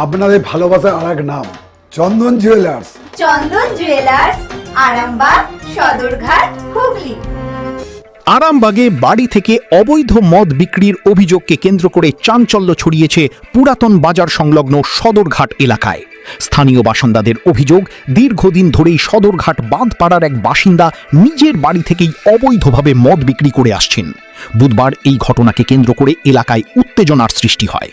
আপনাদের ভালোবাসার আরেক নাম চন্দন জুয়েলার্স। চন্দন জুয়েলার্স, আরামবাগ, সদরঘাট, হুগলি। আরামবাগে বাড়ি থেকে অবৈধ মদ বিক্রির অভিযোগকে কেন্দ্র করে চাঞ্চল্য ছড়িয়েছে পুরাতন বাজার সংলগ্ন সদরঘাট এলাকায়। স্থানীয় বাসিন্দাদের অভিযোগ, দীর্ঘদিন ধরেই সদরঘাট বাঁধপাড়ার এক বাসিন্দা নিজের বাড়ি থেকেই অবৈধভাবে মদ বিক্রি করে আসছেন। বুধবার এই ঘটনাকে কেন্দ্র করে এলাকায় উত্তেজনার সৃষ্টি হয়।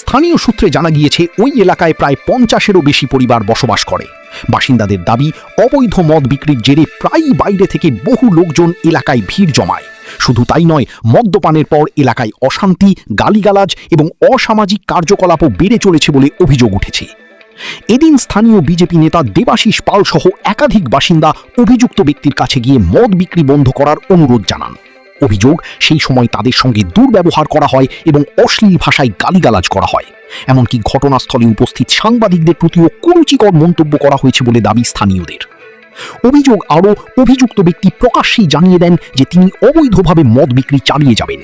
স্থানীয় সূত্রে জানা গিয়েছে, ওই এলাকায় প্রায় 50-এরও বেশি পরিবার বসবাস করে। বাসিন্দাদের দাবি, অবৈধ মদ বিক্রির জেরে প্রায়ই বাইরে থেকে বহু লোকজন এলাকায় ভিড় জমায়। শুধু তাই নয়, মদ্যপানের পর এলাকায় অশান্তি, গালিগালাজ এবং অসামাজিক কার্যকলাপও বেড়ে চলেছে বলে অভিযোগ উঠেছে। এদিন স্থানীয় বিজেপি নেতা দেবাশিস পাল সহ একাধিক বাসিন্দা অভিযুক্ত ব্যক্তির কাছে গিয়ে মদ বিক্রি বন্ধ করার অনুরোধ জানান। অভিযোগ, সেই সময় তাদের সঙ্গে দুর্ব্যবহার করা হয় এবং অশ্লীল ভাষায় গালিগালাজ করা হয়। এমনকি ঘটনাস্থলে উপস্থিত সাংবাদিকদের প্রতিও কুরুচিকর মন্তব্য করা হয়েছে বলে দাবি স্থানীয়দের। অভিযোগ আরও, অভিযুক্ত ব্যক্তি প্রকাশ্যেই জানিয়ে দেন যে তিনি অবৈধভাবে মদ বিক্রি চালিয়ে যাবেন।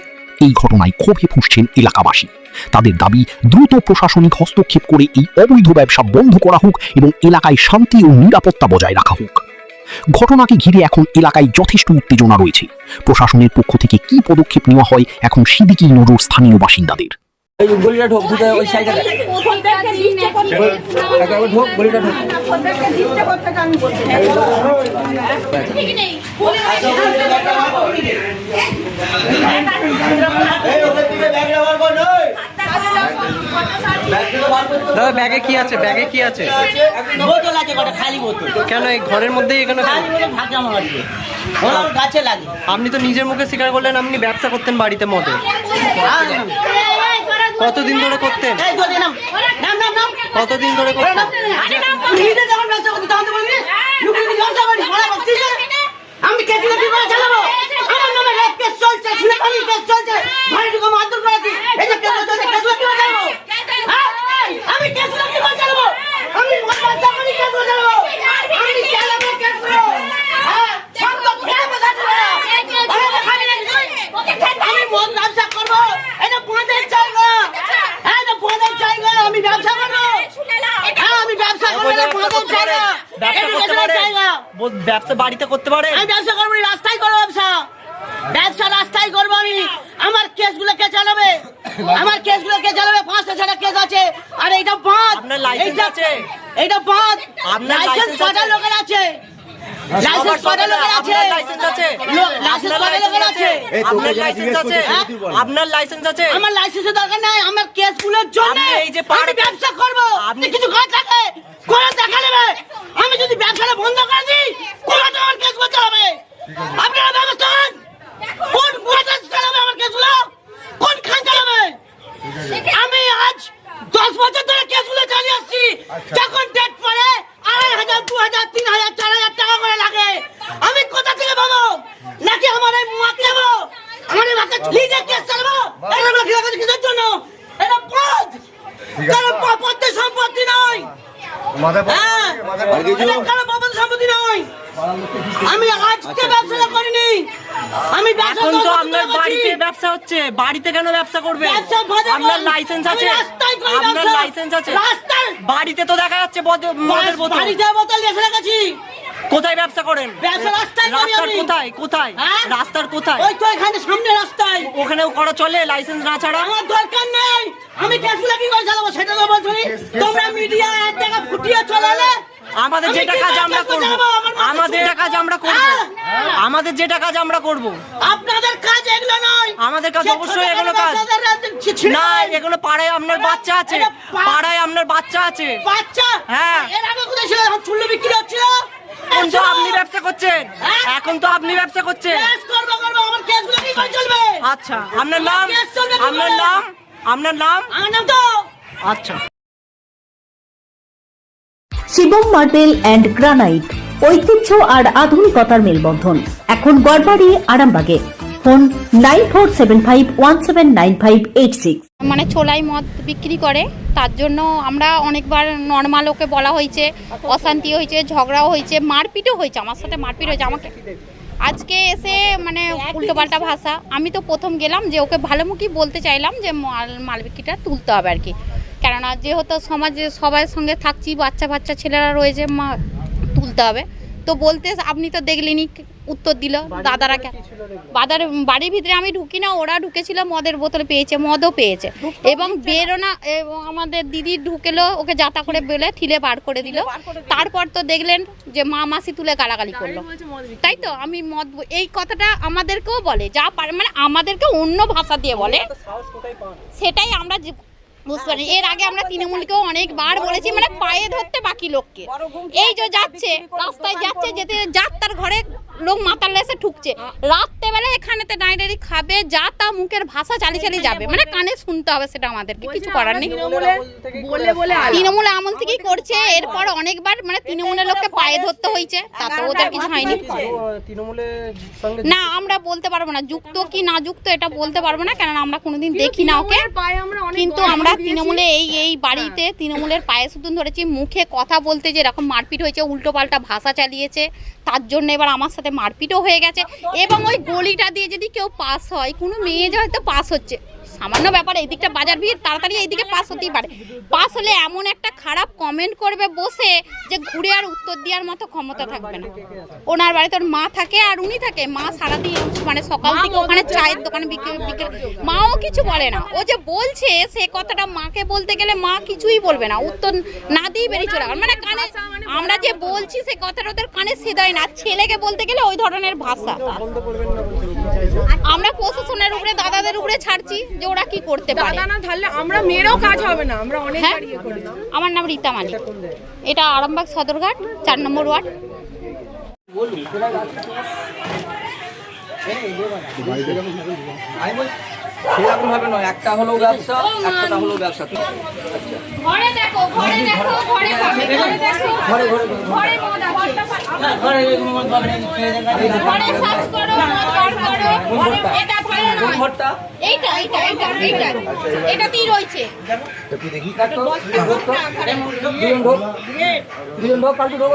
এই ঘটনায় ক্ষোভে ফুঁসছেন এলাকাবাসী। তাদের দাবি, দ্রুত প্রশাসনিক হস্তক্ষেপ করে এই অবৈধ ব্যবসা বন্ধ করা হোক এবং এলাকায় শান্তি ও নিরাপত্তা বজায় রাখা হোক। ঘটনাকে ঘিরে এখন এলাকায় যথেষ্ট উত্তেজনা রয়েছে। প্রশাসনের পক্ষ থেকে কি পদক্ষেপ নেওয়া হয় এখন সেদিকেই নজর স্থানীয় বাসিন্দাদের। দাদা ব্যাগে কি আছে? ব্যাগে কি আছে? বোতল আছে, কটা খালি বোতল। কেন এই ঘরের মধ্যেই এখানে থাকে আমার বাড়িতে, গাছে লাগে। আপনি তো নিজের মুখে স্বীকার করলেন আপনি ব্যবসা করতেন বাড়িতে মদে। কতদিন ধরে করতেন? কতদিন ধরে করতেন? আমি কেস চালাবো, আমার নামে রেপ কেস চলছে, সুলেখানি কেস চলছে, ভাইটুকু মারধর করেছি, এই যে কেস চলছে, কেসগুলো কি চালাবো? আমি কেসগুলো কি চালাবো? আমি ব্যবসা করি, কেসগুলো চালাবো, আমি চালাবো কেসগুলো। সব তো ফেলে বসাচ্ছি, আমি মদ ব্যবসা করবো, এটা বোঁদের জায়গা, এটা বোঁদের জায়গা, আমি ব্যবসা করবো, আমি ব্যবসা করবো, এটা বোঁদের জায়গা, ব্যবসা বাড়িতে করতে পারে। আমি ব্যবসা করবো, রাস্তায় করবো ব্যবসা, ব্যবসা রাস্তায় করবো আমি। আমার কেসগুলো কে চালাবে? আমার কেসগুলো কে চালাবে? 500 কেস আছে, আর এইটা বাঁধ, আপনার লাইসেন্স আছে? এইটা বাঁধ, আপনার লাইসেন্স কটা লোকের আছে? লাইসেন্স কটা লোকের আছে? লাইসেন্স আছে? লাইসেন্স কটা লোকের আছে? আপনার লাইসেন্স আছে? আপনার লাইসেন্স আছে? আমার লাইসেন্সের দরকার নাই, আমার কেসগুলোর জন্য এই যে আমি ব্যবসা করবো। আপনি কিছু ঘর থাকে করে দেখা নেবে। আমি যদি ব্যবসাটা বন্ধ করে দিই, কোথা আমার কেসগুলো চালাবে? আপনারা ব্যবস্থা করেন, কোন কোথা চালাবে আমার কেসগুলো? কোন খান চালাবে? আমি আজ 10 বছর ধরে কেসগুলো চালিয়ে আসছি। যখন ডেট পড়ে 2500, 2000, 3000, 4000 টাকা করে লাগে। আমি কোথা থেকে পাবো? নাকি আমার এই মাকে দেবো? আমার এই মাকে নিজে কেস চালাবো? এগুলো কি লাগাচ্ছে কিসের জন্য? এটা পদ, কারণ পদের সম্পত্তি নয়। কারণ পদের সম্পত্তি নয়। আমি আজকে ব্যবসা করিনি, আমি এখন তো আপনার বাড়িতে ব্যবসা হচ্ছে, বাড়িতে কেন ব্যবসা করবে? আপনার লাইসেন্স আছে? আপনার লাইসেন্স আছে? বাড়িতে তো দেখা যাচ্ছে মদের বোতল। বাড়িতে বোতল এসে রেখেছি। কোথায় ব্যবসা করেন? ব্যবসা রাস্তায় করি আমি। কোথায় কোথায়? রাস্তার কোথায়? ওই তো এখানে সামনে রাস্তায়। ওখানেও করা চলে লাইসেন্স না ছাড়া? আমার দরকার নেই, আমি কেসগুলো কি করে চালাবো সেটা তো বলছি। তোমরা মিডিয়া এক টাকা ফুটিয়ে চলালে আমাদের যেটা কাজ আমরা করব, আমাদের যেটা কাজ আমরা করব, আমাদের যেটা কাজ আমরা করব। আপনাদের কাজ এগুলো নয়। আমাদের কাজ অবশ্যই এগুলো কাজ না। এগুলো পাড়ায় আপনার বাচ্চা আছে, পাড়ায় আপনার বাচ্চা আছে। বাচ্চা? হ্যাঁ। এর আগে কোথায় ছিল? এখন চুল্লু বিক্রি হচ্ছিল। এখন তো আপনি ব্যবসা করছেন, এখন তো আপনি ব্যবসা করছেন। কেস করবো, আমার কেসগুলো কি করে চলবে? আচ্ছা, আপনার নাম? আপনার নাম? আপনার নাম? আমার নাম তো আচ্ছা। শিবম মার্বেল অ্যান্ড গ্রানাইট, ঐতিহ্য আর আধুনিকতার মেলবন্ধন, এখন গড়বাড়ি, আরামবাগে। ফোন 9475179586। মানে ছোলাই মদ বিক্রি করে, তার জন্য আমরা অনেকবার নর্মাল ওকে বলা হয়েছে, অশান্তি হয়েছে, ঝগড়াও হয়েছে, মারপিটও হয়েছে, আমার সাথে মারপিট হয়েছে। আমাকে আজকে এসে মানে উল্টোপাল্টা ভাষা। আমি তো প্রথম গেলাম যে ওকে ভালোমুখী বলতে চাইলাম যে মাল বিক্রিটা তুলতে হবে আর কি, কেননা যেহেতু সমাজে সবার সঙ্গে থাকছি, বাচ্চা বাচ্চা ছেলেরা রয়েছে, মা তুলতে হবে। তো বলতে আপনি তো দেখলেনই উত্তর দিল দাদারা। বাড়ির ভিতরে আমি ঢুকি না, ওরা ঢুকেছিল, মদের বোতল পেয়েছে, মদও পেয়েছে, এবং বেরোনা আমাদের দিদি ঢুকেলো, ওকে যাতা করে বেলে ঠিলে বার করে দিল। তারপর তো দেখলেন যে মা মাসি তুলে গালাগালি করলো, তাই তো? আমি মদ এই কথাটা আমাদেরকেও বলে, যা পারে মানে আমাদেরকে অন্য ভাষা দিয়ে বলে, সেটাই আমরা বুঝতে পারি। এর আগে আমরা তৃণমূলকেও অনেকবার বলেছি, মানে পায়ে ধরতে বাকি লোককে। এই যে যাচ্ছে রাস্তায় যাচ্ছে, যেতে যাক তার ঘরে লোক মাতাল এসে ঠুকছে, রাত্রেবেলা এখানেতে ডাইরেক্ট খাবে, যা তা মুখের ভাষা চালিয়ে চালিয়ে যাবে, মানে কানে শুনতে হবে, সেটা আমাদেরকে কিছু করার নেই। তৃণমূল আমল থেকেই করছে, এরপর অনেকবার মানে তৃণমূলের লোককে পায়ে ধরতে হয়েছে, তাতে ওদের কিছু হয়নি। না, আমরা বলতে পারবো না যুক্ত কি না যুক্ত, এটা বলতে পারবো না, কেননা আমরা কোনোদিন দেখি না ওকে। কিন্তু আমরা তৃণমূলে এই বাড়িতে তৃণমূলের পায়ে সুতুন ধরেছি। মুখে কথা বলতে যে এরকম মারপিট হয়েছে, উল্টো পাল্টা ভাষা চালিয়েছে, তার জন্য এবার আমার সাথে মারপিটও হয়ে গেছে। এবং ওই গলিটা দিয়ে যদি কেউ পাস হয়, কোনো মেয়ে যে হয়তো পাস হচ্ছে, সামান্য ব্যাপার, এই দিকটা বাজার ভিড়, তাড়াতাড়ি এইদিকে পাস হতেই পারে, পাস হলে এমন একটা খারাপ কমেন্ট করবে বসে, যে ঘুরে আর উত্তর দেওয়ার মতো ক্ষমতা থাকবে না। ওনার বাড়িতে ওর মা থাকে আর উনি থাকে, মা সারাদিন মানে সকাল থেকে ওখানে চায়ের দোকানে বিকেল, মাও কিছু বলে না। ও যে বলছে সে কথাটা মাকে বলতে গেলে মা কিছুই বলবে না, উত্তর না দিয়ে বেরিয়ে চলে গেল, মানে কানে আমরা যে বলছি সে কথাটা ওদের কানে সেদায় না। ছেলেকে বলতে গেলে ওই ধরনের ভাষা। আমরা প্রশাসনের উপরে, দাদাদের উপরে ছাড়ছি যে ওরা কি করতে পারে। দাদা না ধারলে আমরা মেয়েরাও কাজ হবে না, আমরা অনেক হ্যাঁ, বাড়িয়ে করি। আমার নাম রীতা মালিক, এটা আরামবাগ সদরঘাট 4 নম্বর ওয়ার্ড। সেরকম ভাবে নয়, একটা হলো ব্যবসা, একটা হলো ব্যবসা। ঘরে দেখো, ঘরে দেখো, ঘরে পাবে, ঘরে দেখো, ঘরে ঘরে ঘরে মদ আছে, ঘরে ঘরে সার্চ করো, মদ বার করো, এটা ভালো নয়। ঘরটা এটাতেই রয়েছে। দেখি কাটো দুজন ঢোক পাল্টু ঢোক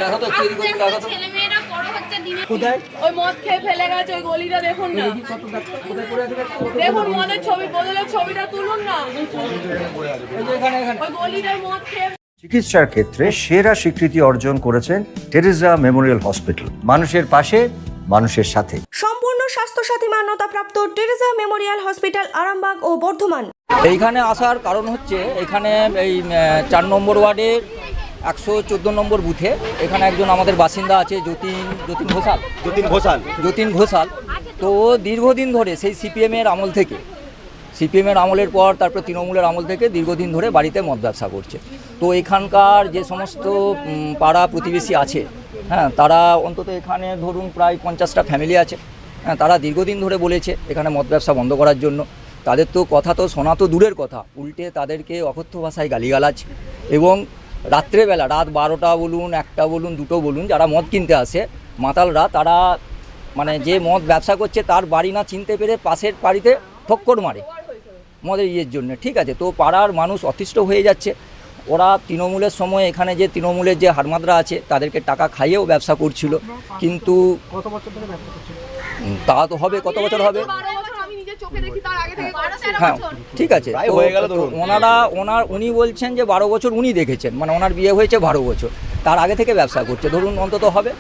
দেখো তো কি করে দেখো তো ছেলেমেয়েরা বড় হচ্ছে দিনে। কোথায় ওই মদ খেয়ে ফেলে গেছে ওই গলিটা, দেখুন না, কোথায় পড়ে আছে দেখুন মদের ছবি, বদলের ছবিটা তুলুন না, এখানে এখানে ওই গলিটায় মদ খেয়ে। চিকিৎসার ক্ষেত্রে সেরা স্বীকৃতি অর্জন করেছেন টেরেসা মেমোরিয়াল হসপিটাল। মানুষের পাশে, মানুষের সাথে। সম্পূর্ণ স্বাস্থ্যসাথী মান্যতাপ্রাপ্ত টেরেসা মেমোরিয়াল হসপিটাল আরামবাগ ও বর্ধমান। এইখানে আসার কারণ হচ্ছে, এখানে এই 4 নম্বর ওয়ার্ডের 114 নম্বর বুথে এখানে একজন আমাদের বাসিন্দা আছে, যতীন ঘোষাল। তো দীর্ঘদিন ধরে সেই সিপিএমের আমল থেকে, সিপিএমের আমলের পর তারপর তৃণমূলের আমল থেকে দীর্ঘদিন ধরে বাড়িতে মদ ব্যবসা করছে। তো এখানকার যে সমস্ত পাড়া প্রতিবেশী আছে, হ্যাঁ, তারা অন্তত এখানে ধরুন প্রায় 50টা ফ্যামিলি আছে, হ্যাঁ, তারা দীর্ঘদিন ধরে বলেছে এখানে মদ ব্যবসা বন্ধ করার জন্য। তাদের তো কথা তো শোনা তো দূরের কথা, উল্টে তাদেরকে অকথ্য ভাষায় গালিগালাজ, এবং রাত্রেবেলা রাত 12টা বলুন, 1টা বলুন, 2টো বলুন, যারা মদ কিনতে আসে মাতালরা, তারা মানে যে মদ ব্যবসা করছে তার বাড়ি না চিনতে পেরে পাশের বাড়িতে ঠক্কর মারে মদের ইয়ের জন্য, ঠিক আছে? তো পাড়ার মানুষ অতিষ্ঠ হয়ে যাচ্ছে। ওরা তৃণমূলের সময় এখানে যে তৃণমূলের যে হারমাদরা আছে তাদেরকে টাকা খাইয়েও ব্যবসা করছিল, কিন্তু তা তো হবে, কত বছর হবে, হ্যাঁ, ঠিক আছে। উনি বলছেন যে 12 বছর উনি দেখেছেন, মানে ওনার বিয়ে হয়েছে 12 বছর, তার আগে থেকে ব্যবসা করছে, ধরুন অন্তত হবে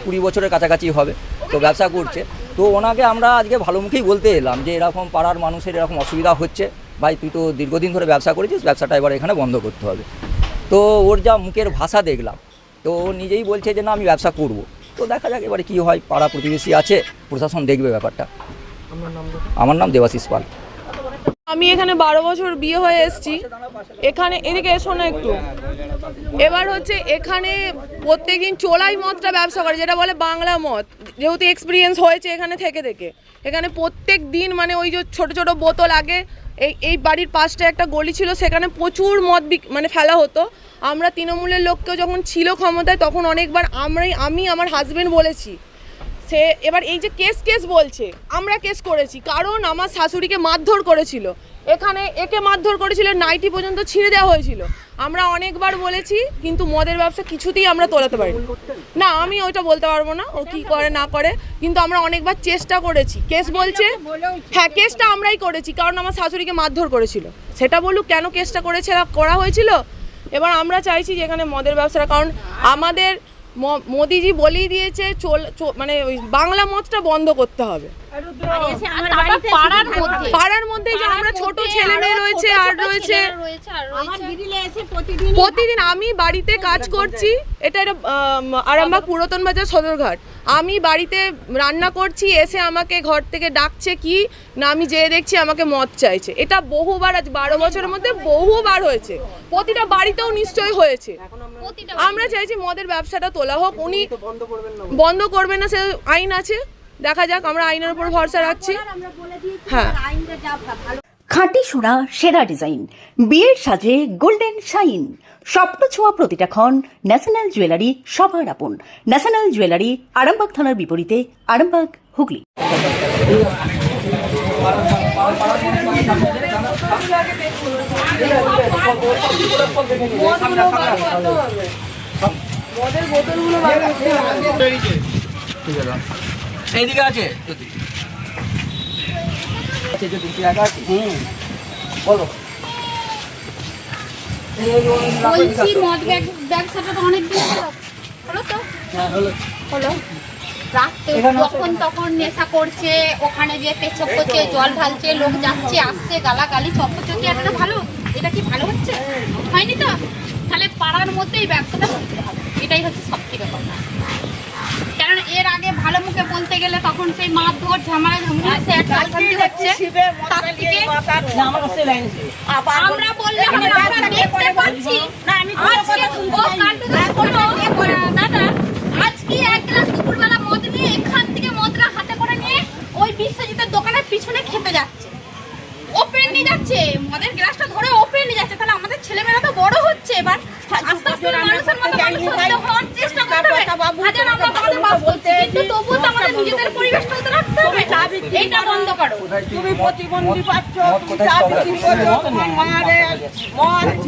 20 বছরের কাছাকাছি হবে, তো ব্যবসা করছে। তো ওনাকে আমরা আজকে ভালো মুখেই বলতে এলাম যে এরকম পাড়ার মানুষের এরকম অসুবিধা হচ্ছে, ভাই তুই তো দীর্ঘদিন ধরে ব্যবসা করেছিস, ব্যবসাটা এবার এখানে বন্ধ করতে হবে। তো ওর যা মুখের ভাষা দেখলাম, তো ও নিজেই বলছে যে না আমি ব্যবসা করব। তো দেখা যাক এবারে কী হয়, পাড়া প্রতিবেশী আছে, প্রশাসন দেখবে ব্যাপারটা। আমার নাম দেবাশিস পাল। আমি এখানে 12 বছর বিয়ে হয়ে এসেছি, এখানে এদিকে এসো না একটু। এবার হচ্ছে এখানে প্রত্যেকদিন চোলাই মদটা ব্যবসা করে, যেটা বলে বাংলা মদ, যেহেতু এক্সপিরিয়েন্স হয়েছে এখানে থেকে এখানে প্রত্যেক দিন মানে ওই যে ছোট ছোট বোতল, আগে এই বাড়ির পাশে একটা গলি ছিল, সেখানে প্রচুর মদ মানে ফেলা হতো। আমরা তৃণমূলের লোককেও যখন ছিল ক্ষমতায় তখন অনেকবার আমি আমার হাজবেন্ড বলেছি, সে এবার এই যে কেস বলছে, আমরা কেস করেছি, কারণ আমার শাশুড়িকে মারধর করেছিল, এখানে একে মারধর করেছিল, নাইটি পর্যন্ত ছিঁড়ে দেওয়া হয়েছিল। আমরা অনেকবার বলেছি, কিন্তু মদের ব্যবসা কিছুতেই আমরা তোলাতে পারিনি। না, আমি ওইটা বলতে পারবো না ও কি করে না করে, কিন্তু আমরা অনেকবার চেষ্টা করেছি। কেস বলছে, হ্যাঁ কেসটা আমরাই করেছি, কারণ আমার শাশুড়িকে মারধর করেছিল। সেটা বলুক কেন কেসটা করা হয়েছিল। এবার আমরা চাইছি যে এখানে মদের ব্যবসাটা, কারণ আমাদের মোদিজি বলেই দিয়েছে মানে ওই বাংলা মদটা বন্ধ করতে হবে। পাড়ার মধ্যে যে আমরা ছোট ছেলে মেয়ে রয়েছে আর রয়েছে, প্রতিদিন আমি বাড়িতে কাজ করছি, এটা আরামবাগ পুরাতন বাজার সদরঘাট। আমি বাড়িতে রান্না করছি, এসে আমাকে ঘর থেকে ডাকছে কি না, আমি যেয়ে দেখছি আমাকে মদ চাইছে। এটা বহুবার, আজ 12 বছরের মধ্যে বহুবার হয়েছে, প্রতিটা বাড়িতেও নিশ্চয়ই হয়েছে। আমরা চাইছি মদের ব্যবসাটা তোলা হোক। উনি বন্ধ করবেন না, সে আইন আছে, দেখা যাক, আমরা আইনের উপর ভরসা রাখছি। হ্যাঁ, খাঁটি সোনা, সেরা ডিজাইন, বিয়ের সাজে গোল্ডেন শাইন, স্বপ্ন ছোঁয়া প্রতিটা ক্ষণ। ন্যাশনাল জুয়েলারি সবার আপন। ন্যাশনাল জুয়েলারি, আরামবাগ থানার বিপরীতে, আরামবাগ, হুগলি। এইদিকে আছে বলো। বলছি মদ ব্যবসাটা তো অনেক দিন হলো তো, হলো রাতে যখন তখন নেশা করছে, ওখানে যে পেছক করছে, জল ঢালছে, লোক যাচ্ছে আসছে, গালাগালি চপ্পচকি, একটা ভালো, এটা কি ভালো হচ্ছে? হয়নি তো। তাহলে পাড়ার মধ্যেই ব্যবসাটা করতে হবে, এটাই হচ্ছে সব থেকে কথা। কারণ এর আগে ভালো মুখে বলতে গেলে তখন সেই মারধর ঝামেলা হচ্ছে, তার থেকে আমরা বললে আমরা দেখতে পাচ্ছি। দাদা আজকে এক গ্লাস দুপুরবেলা মদ নিয়ে এখান থেকে মদরা হাতে করে নিয়ে ওই বিশ্বজিতের দোকানের পিছনে খেতে যাচ্ছে, ওপেন নিয়ে যাচ্ছে, মদের গ্লাসটা ধরে ওপেন নিয়ে যাচ্ছে। তাহলে আমাদের ছেলেমেয়েরা তো বড় হচ্ছে, এবার আস্তে আস্তে মানুষের মতো মানুষ হওয়ার চেষ্টা করতে হবে। হাজার আমরা বাংলা বাস করছি, কিন্তু তবুও তো আমাদের নিজেদের পরিবেশটা তো রাখতে হবে। এইটা বন্ধ করো। তুমি প্রতিবন্ধী পাচ্ছ, তুমি চা বিক্রি করছো, তোমার মারে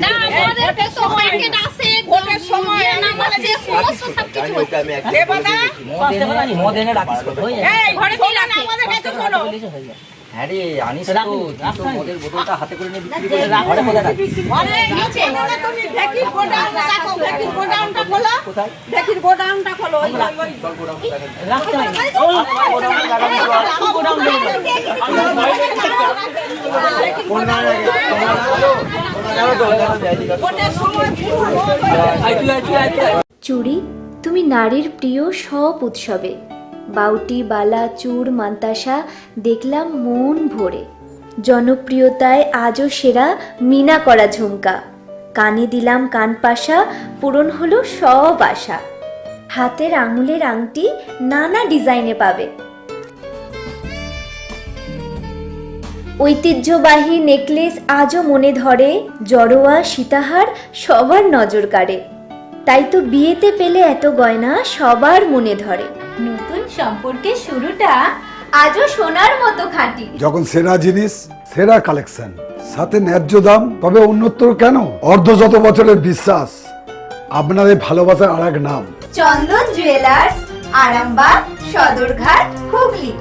না, আমাদের তো প্যাকেট আছে, ভোটের সময় নামাচ্ছে, সমস্ত সবকিছু হচ্ছে। দেবতা মদ এনে রাখিস কোথায়? এই ঘরে কি রাখে আমাদের কাছে শোনো। হ্যাঁ রে, আনিস তো, কিন্তু মদের বোতলটা হাতে করে নিয়ে বিক্রি করে ঘরে কোথায় রাখিস? আরে নিচে তুমি দেখি গোডাউনটা দেখো, দেখি গোডাউনটা খোলো, দেখি গোডাউনটা খোলো। ওই রাখতে হয় চুড়ি, তুমি নারীর প্রিয় সব উৎসবে, বাউটি, বালা, চূড়, মান্তাসা দেখলাম মন ভরে। জনপ্রিয়তায় আজও সেরা মিনা করা ঝুমকা, কানে দিলাম কানপাশা, পূরণ হলো সব আশা। হাতের আঙুলের আংটি নানা ডিজাইনে পাবে, ঐতিহ্যবাহী নেকলেস আজও মনে ধরে, জড়োয়া সীতাহার সবার নজর কাড়ে। তাই তো বিয়েতে পেলে এত গয়না সবার মনে ধরে। নতুন সম্পর্কের শুরুটা আজও সোনার মতো খাঁটি। যখন সেরা জিনিস, সেরা কালেকশন, সাথে ন্যায্য দাম, তবে উন্নতর কেন? অর্ধশত বছরের বিশ্বাস, আপনাদের ভালোবাসার আর এক নাম চন্দন জুয়েলার্স, আরামবাগ, সদরঘাট, হুগলি।